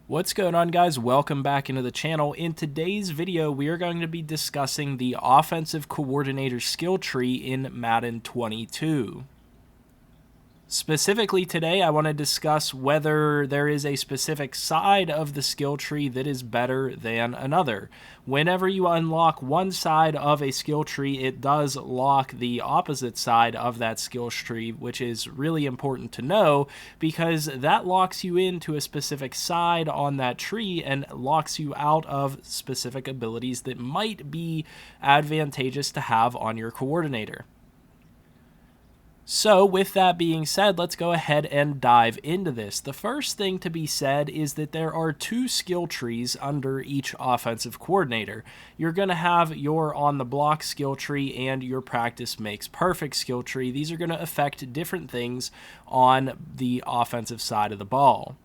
What's going on, guys? Welcome back into the channel. In today's video, we are going to be discussing the offensive coordinator skill tree in Madden 22. Specifically today, I want to discuss whether there is a specific side of the skill tree that is better than another. Whenever you unlock one side of a skill tree, it does lock the opposite side of that skill tree, which is really important to know because that locks you into a specific side on that tree and locks you out of specific abilities that might be advantageous to have on your coordinator. So with that being said, let's go ahead and dive into this. The first thing to be said is that there are two skill trees under each offensive coordinator. You're going to have your on the block skill tree and your practice makes perfect skill tree. These are going to affect different things on the offensive side of the ball.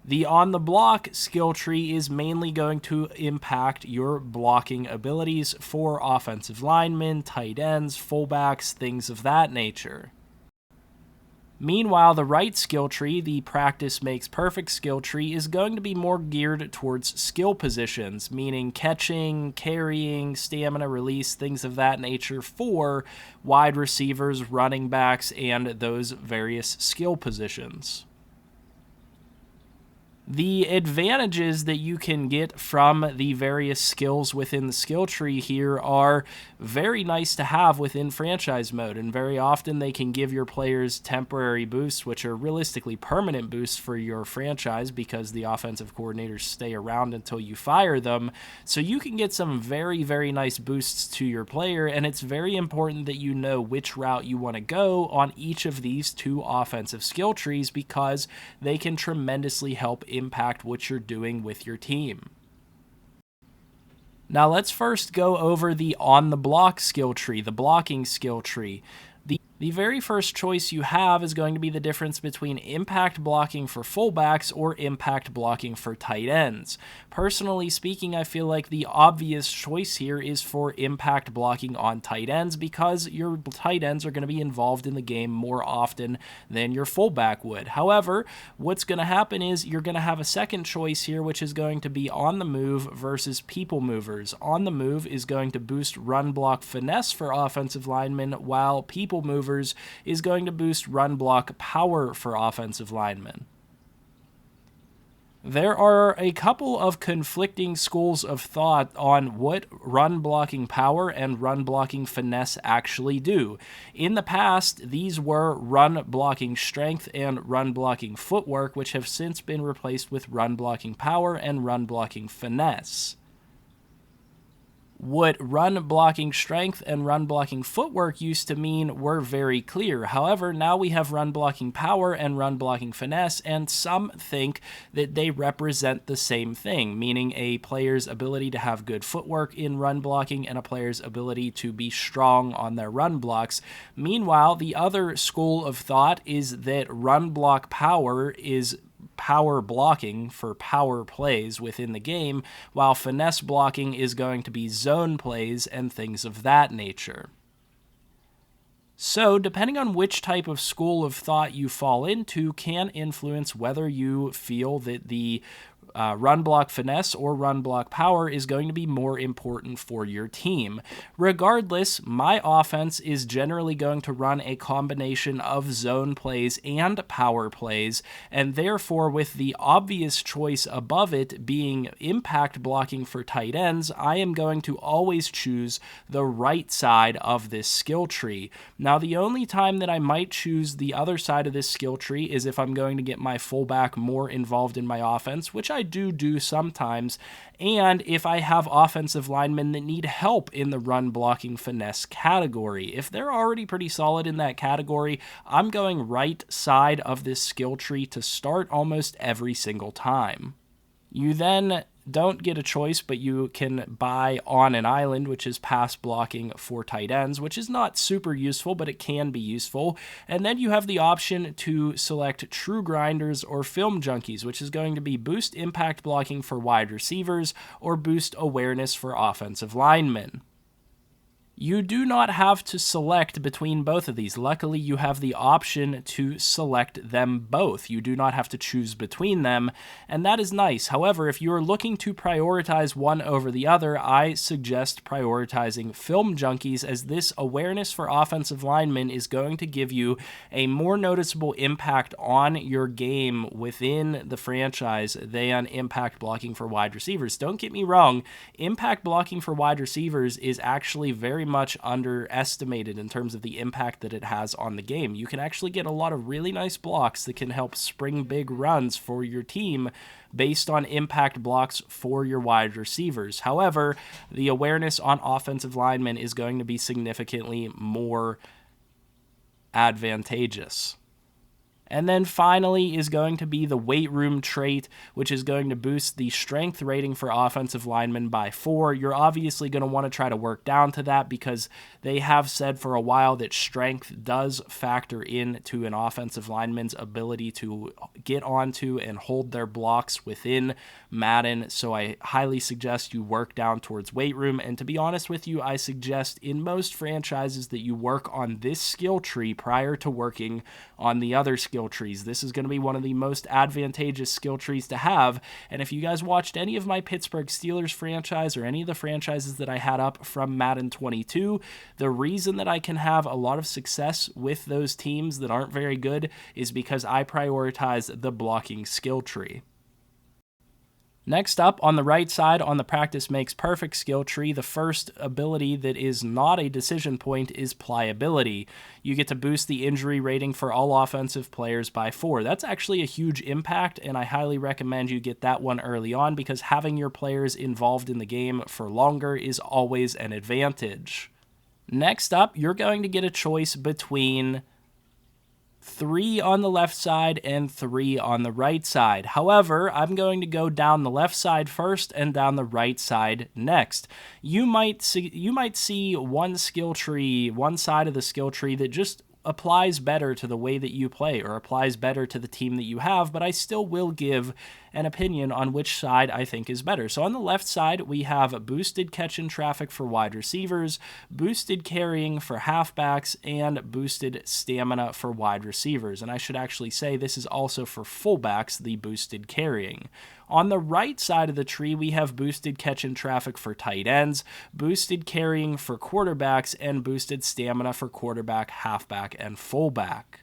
The on the block skill tree is mainly going to impact your blocking abilities for offensive linemen, tight ends, fullbacks, things of that nature. Meanwhile, the right skill tree, the practice makes perfect skill tree, is going to be more geared towards skill positions, meaning catching, carrying, stamina release, things of that nature for wide receivers, running backs, and those various skill positions. The advantages that you can get from the various skills within the skill tree here are very nice to have within franchise mode, and very often they can give your players temporary boosts, which are realistically permanent boosts for your franchise because the offensive coordinators stay around until you fire them. So you can get some very, very nice boosts to your player, and it's very important that you know which route you want to go on each of these two offensive skill trees because they can tremendously help impact what you're doing with your team. Now let's first go over the on the block skill tree, the blocking skill tree. The very first choice you have is going to be the difference between impact blocking for fullbacks or impact blocking for tight ends. Personally speaking, I feel like the obvious choice here is for impact blocking on tight ends because your tight ends are going to be involved in the game more often than your fullback would. However, what's going to happen is you're going to have a second choice here, which is going to be on the move versus people movers. On the move is going to boost run block finesse for offensive linemen, while people movers is going to boost run block power for offensive linemen. There are a couple of conflicting schools of thought on what run blocking power and run blocking finesse actually do. In the past, these were run blocking strength and run blocking footwork, which have since been replaced with run blocking power and run blocking finesse. What run blocking strength and run blocking footwork used to mean were very clear. However, now we have run blocking power and run blocking finesse, and some think that they represent the same thing, meaning a player's ability to have good footwork in run blocking and a player's ability to be strong on their run blocks. Meanwhile, the other school of thought is that run block power is power blocking for power plays within the game, while finesse blocking is going to be zone plays and things of that nature. So, depending on which type of school of thought you fall into can influence whether you feel that the run block finesse or run block power is going to be more important for your team. Regardless, my offense is generally going to run a combination of zone plays and power plays, and therefore with the obvious choice above it being impact blocking for tight ends, I am going to always choose the right side of this skill tree. Now, the only time that I might choose the other side of this skill tree is if I'm going to get my fullback more involved in my offense, which I do sometimes, and if I have offensive linemen that need help in the run blocking finesse category. If they're already pretty solid in that category, I'm going right side of this skill tree to start almost every single time. You then don't get a choice, but you can buy on an island, which is pass blocking for tight ends, which is not super useful, but it can be useful. And then you have the option to select true grinders or film junkies, which is going to be boost impact blocking for wide receivers or boost awareness for offensive linemen. You do not have to select between both of these. Luckily, you have the option to select them both. You do not have to choose between them, and that is nice. However, if you are looking to prioritize one over the other, I suggest prioritizing Film Junkies, as this awareness for offensive linemen is going to give you a more noticeable impact on your game within the franchise than impact blocking for wide receivers. Don't get me wrong, impact blocking for wide receivers is actually very much underestimated in terms of the impact that it has on the game. You can actually get a lot of really nice blocks that can help spring big runs for your team based on impact blocks for your wide receivers. However, the awareness on offensive linemen is going to be significantly more advantageous. And then finally is going to be the weight room trait, which is going to boost the strength rating for offensive linemen by 4. You're obviously going to want to try to work down to that, because they have said for a while that strength does factor into an offensive lineman's ability to get onto and hold their blocks within Madden. So I highly suggest you work down towards weight room. And to be honest with you, I suggest in most franchises that you work on this skill tree prior to working on the other skill trees. This is going to be one of the most advantageous skill trees to have. And if you guys watched any of my Pittsburgh Steelers franchise or any of the franchises that I had up from Madden 22, the reason that I can have a lot of success with those teams that aren't very good is because I prioritize the blocking skill tree. Next up, on the right side, on the practice makes perfect skill tree, the first ability that is not a decision point is pliability. You get to boost the injury rating for all offensive players by 4. That's actually a huge impact, and I highly recommend you get that one early on, because having your players involved in the game for longer is always an advantage. Next up, you're going to get a choice between 3 on the left side and 3 on the right side. However, I'm going to go down the left side first and down the right side next. You might see one skill tree, one side of the skill tree that just applies better to the way that you play or applies better to the team that you have, but I still will give an opinion on which side I think is better. So on the left side, we have boosted catch and traffic for wide receivers, boosted carrying for halfbacks, and boosted stamina for wide receivers. And I should actually say this is also for fullbacks, the boosted carrying. On the right side of the tree, we have boosted catch and traffic for tight ends, boosted carrying for quarterbacks, and boosted stamina for quarterback, halfback, and fullback.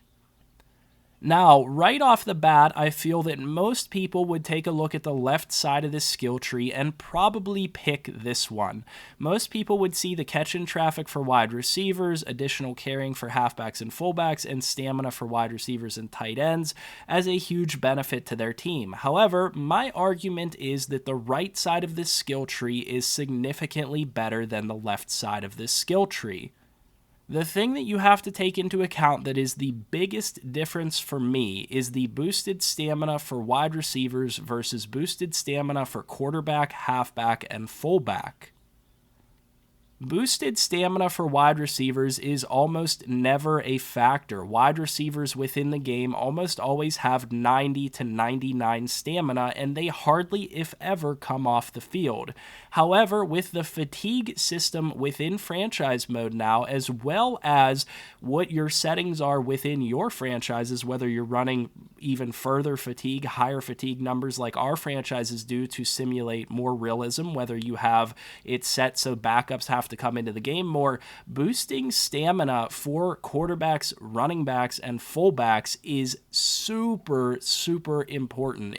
Now, right off the bat, I feel that most people would take a look at the left side of this skill tree and probably pick this one. Most people would see the catch and traffic for wide receivers, additional carrying for halfbacks and fullbacks, and stamina for wide receivers and tight ends as a huge benefit to their team. However, my argument is that the right side of this skill tree is significantly better than the left side of this skill tree. The thing that you have to take into account that is the biggest difference for me is the boosted stamina for wide receivers versus boosted stamina for quarterback, halfback, and fullback. Boosted stamina for wide receivers is almost never a factor. Wide receivers within the game almost always have 90 to 99 stamina, and they hardly, if ever, come off the field. However, with the fatigue system within franchise mode now, as well as what your settings are within your franchises, whether you're running even further fatigue, higher fatigue numbers like our franchises do to simulate more realism, whether you have it set so backups have to come into the game more, boosting stamina for quarterbacks, running backs, and fullbacks is super, super important.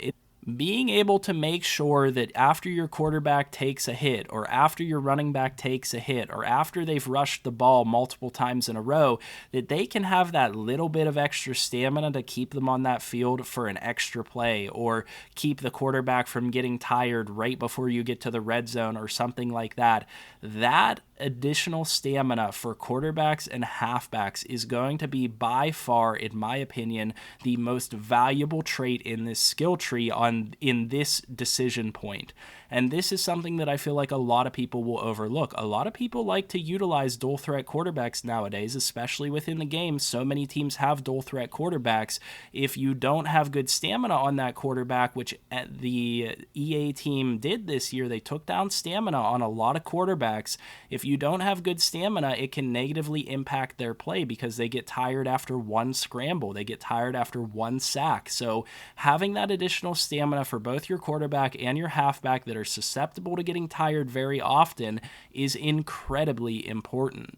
Being able to make sure that after your quarterback takes a hit, or after your running back takes a hit, or after they've rushed the ball multiple times in a row, that they can have that little bit of extra stamina to keep them on that field for an extra play, or keep the quarterback from getting tired right before you get to the red zone or something like that. That additional stamina for quarterbacks and halfbacks is going to be by far, in my opinion, the most valuable trait in this skill tree on in this decision point. And this is something that I feel like a lot of people will overlook. A lot of people like to utilize dual threat quarterbacks nowadays, especially within the game. So many teams have dual threat quarterbacks. If you don't have good stamina on that quarterback, which the EA team did this year, they took down stamina on a lot of quarterbacks. If you don't have good stamina, it can negatively impact their play because they get tired after one scramble. They get tired after one sack. So having that additional stamina for both your quarterback and your halfback that are susceptible to getting tired very often is incredibly important.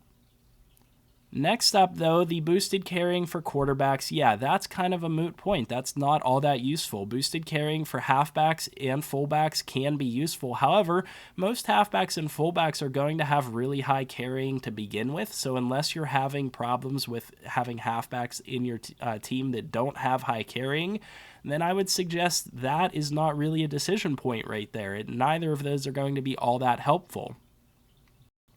Next up, though, the boosted carrying for quarterbacks. Yeah, that's kind of a moot point. That's not all that useful. Boosted carrying for halfbacks and fullbacks can be useful. However, most halfbacks and fullbacks are going to have really high carrying to begin with. So unless you're having problems with having halfbacks in your team that don't have high carrying, then I would suggest that is not really a decision point right there. Neither of those are going to be all that helpful.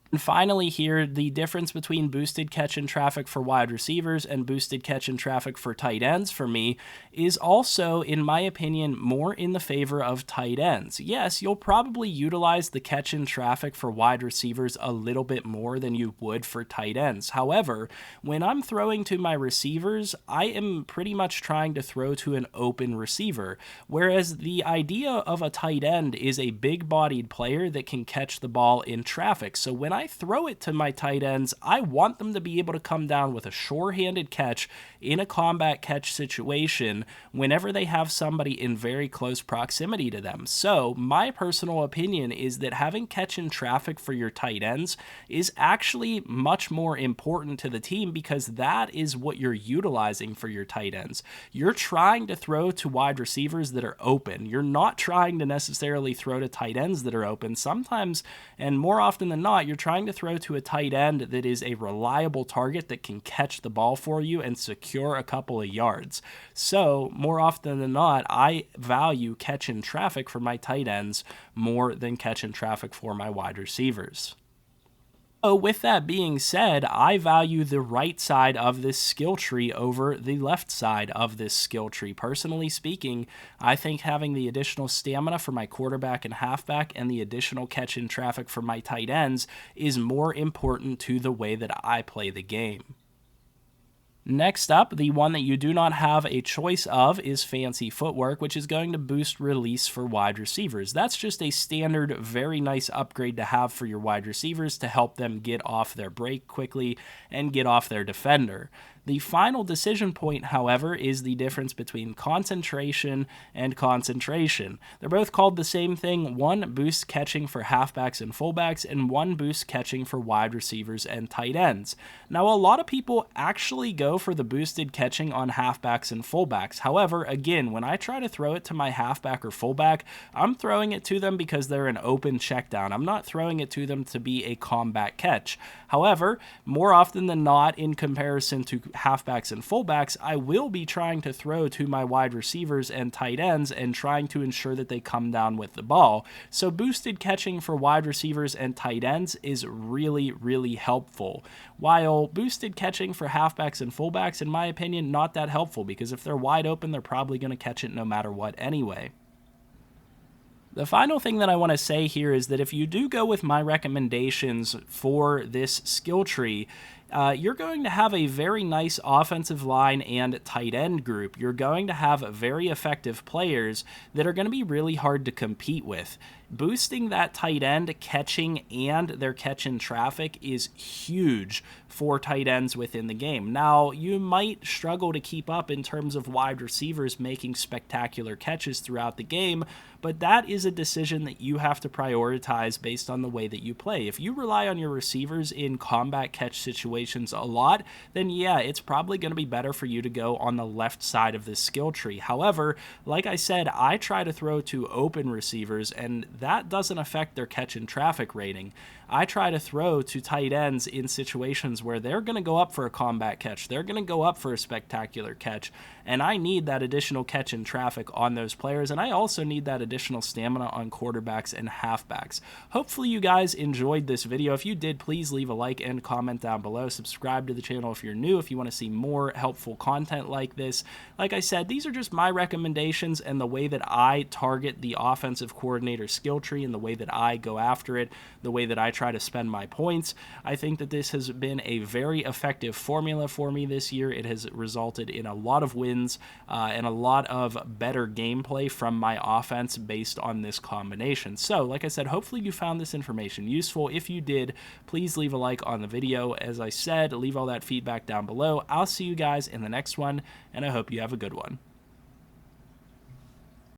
And finally here, the difference between boosted catch and traffic for wide receivers and boosted catch and traffic for tight ends for me is also, in my opinion, more in the favor of tight ends. Yes, you'll probably utilize the catch and traffic for wide receivers a little bit more than you would for tight ends. However, when I'm throwing to my receivers, I am pretty much trying to throw to an open receiver, whereas the idea of a tight end is a big-bodied player that can catch the ball in traffic. So when I throw it to my tight ends, I want them to be able to come down with a sure-handed catch in a combat catch situation whenever they have somebody in very close proximity to them. So my personal opinion is that having catch in traffic for your tight ends is actually much more important to the team because that is what you're utilizing for your tight ends. You're trying to throw to wide receivers that are open. You're not trying to necessarily throw to tight ends that are open. Sometimes, and more often than not, you're trying to throw to a tight end that is a reliable target that can catch the ball for you and secure a couple of yards. So more often than not, I value catch in traffic for my tight ends more than catch in traffic for my wide receivers. So with that being said, I value the right side of this skill tree over the left side of this skill tree. Personally speaking, I think having the additional stamina for my quarterback and halfback and the additional catch in traffic for my tight ends is more important to the way that I play the game. Next up, the one that you do not have a choice of is Fancy Footwork, which is going to boost release for wide receivers. That's just a standard, very nice upgrade to have for your wide receivers to help them get off their break quickly and get off their defender. The final decision point, however, is the difference between concentration and concentration. They're both called the same thing. One boosts catching for halfbacks and fullbacks, and one boosts catching for wide receivers and tight ends. Now, a lot of people actually go for the boosted catching on halfbacks and fullbacks. However, again, when I try to throw it to my halfback or fullback, I'm throwing it to them because they're an open check down. I'm not throwing it to them to be a combat catch. However, more often than not, in comparison to halfbacks and fullbacks, I will be trying to throw to my wide receivers and tight ends and trying to ensure that they come down with the ball. So boosted catching for wide receivers and tight ends is really, really helpful. While boosted catching for halfbacks and fullbacks, in my opinion, not that helpful because if they're wide open, they're probably going to catch it no matter what anyway. The final thing that I want to say here is that if you do go with my recommendations for this skill tree, you're going to have a very nice offensive line and tight end group. You're going to have very effective players that are going to be really hard to compete with. Boosting that tight end catching and their catch in traffic is huge for tight ends within the game. Now, you might struggle to keep up in terms of wide receivers making spectacular catches throughout the game, but that is a decision that you have to prioritize based on the way that you play. If you rely on your receivers in combat catch situations a lot, then yeah, it's probably going to be better for you to go on the left side of this skill tree. However, like I said, I try to throw to open receivers, and that doesn't affect their catch and traffic rating. I try to throw to tight ends in situations where they're going to go up for a combat catch. They're going to go up for a spectacular catch, and I need that additional catch and traffic on those players, and I also need that additional stamina on quarterbacks and halfbacks. Hopefully you guys enjoyed this video. If you did, please leave a like and comment down below. video, subscribe to the channel if you're new, if you want to see more helpful content like this. Like I said, these are just my recommendations and the way that I target the offensive coordinator skill tree and the way that I go after it, the way that I try to spend my points. I think that this has been a very effective formula for me this year. It has resulted in a lot of wins and a lot of better gameplay from my offense based on this combination. So, like I said, hopefully you found this information useful. If you did, please leave a like on the video. As I said, leave all that feedback down below. I'll see you guys in the next one, and I hope you have a good one.